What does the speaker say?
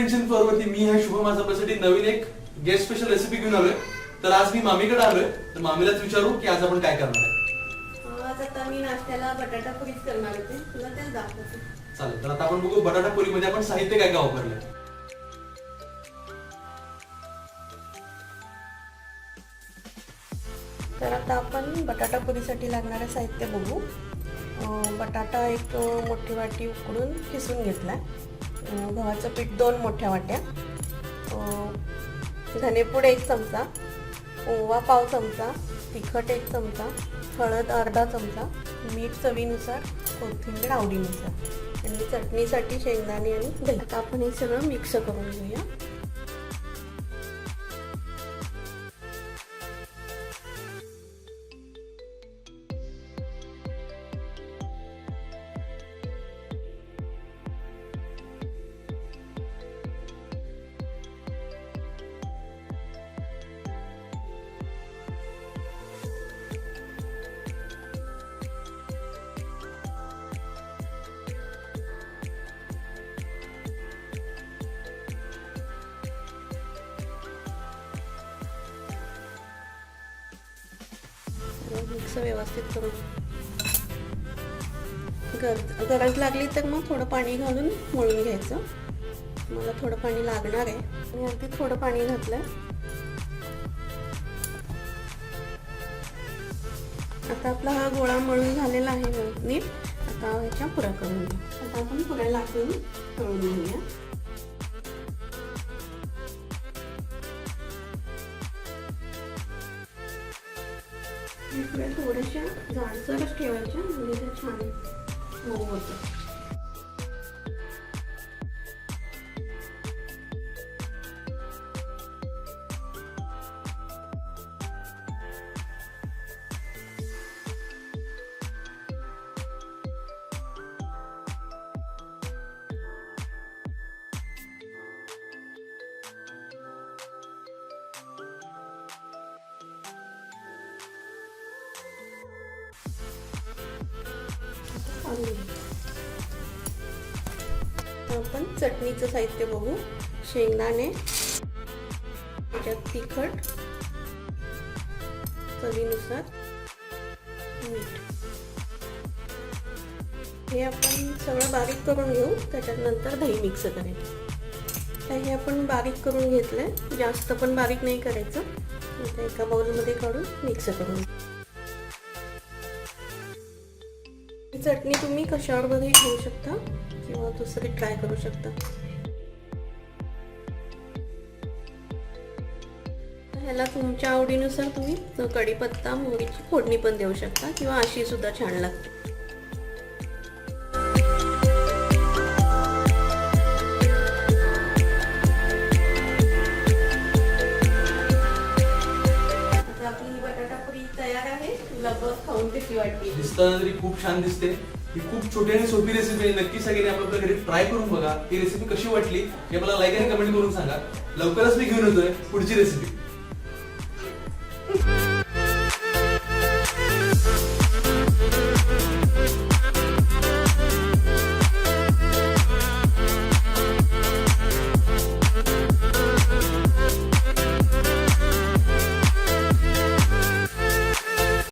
फूडप्रिंट्स in वरती मी आहे शुभम, आज आपल्यासाठी नवीन एक गेस्ट स्पेशल रेसिपी घेऊन आलोय. तर आज मी मामीकडे आलोय, तर मामीलाच विचारू की आज आपण काय करणार आहे. आज आता मी नाश्त्याला बटाटा पुरीच करणार होते, तुला तेच दाखवते. चालेल, तर आता आपण बघू बटाटा पुरी मध्ये आपण साहित्य काय काय वापरलंय. तर आता आपण बटाटा पुरीसाठी लागणारे साहित्य बघू. बटाटा एक मोठी वाटी उकडून किसून घेतलाय. गव्हाचं पीठ 2 मोठ्या वाट्या, धनेपूड 1 चमचा, ओवा पाव चमचा, तिखट 1 चमचा, हळद अर्धा चमचा, मीठ चवीनुसार, कोथिंबीर आवडीनुसार आणि चटणीसाठी शेंगदाणे आणि दही. आता आपण हे सगळं मिक्स करून घेऊया. मिक्स व्यवस्थित करून गरज लागली तर मग थोडं पाणी घालून मळून घ्यायचं. मला थोडं पाणी लागणार आहे आणि अगदी थोडं पाणी घातलंय. आता आपला हा गोळा मळून झालेला आहे नीट. आता ह्याच्या पुऱ्या करून घेऊ. आता आपण पुऱ्या लाटून तळून घेऊया. थोड्याशा जाडसरच ठेवायच्या म्हणजे ते छान मऊ होतं. आपण चटणीचं साहित्य बघू. शेंगदाणे, त्याच्यात तिखट चवीनुसार, मीठ. हे आपण सगळं बारीक करून घेऊ. त्याच्यात नंतर दही मिक्स करायचं. तर हे आपण बारीक करून घेतलंय, जास्त पण बारीक नाही करायचं. आता एका बाउलमध्ये काढून मिक्स करून. चटणी तुम्ही कशावर बघा घेऊ शकता किंवा दुसरी ट्राय करू शकता. ह्याला तुमच्या आवडीनुसार तुम्ही कढीपत्ता मोहरीची फोडणी पण देऊ शकता किंवा अशी सुद्धा छान लागते. आता आपली बटाटा पुरी तयार आहे. तुला बघ खाऊन कशी वाटते. दिसताना तरी खूप छान दिसते. ही खूप छोटी आणि सोपी रेसिपी आहे. नक्की सगळ्यांनी आपल्या घरी ट्राय करून बघा. ही रेसिपी कशी वाटली हे मला लाईक आणि कमेंट करून सांगा. लवकरच मी घेऊन येतोय पुढची रेसिपी.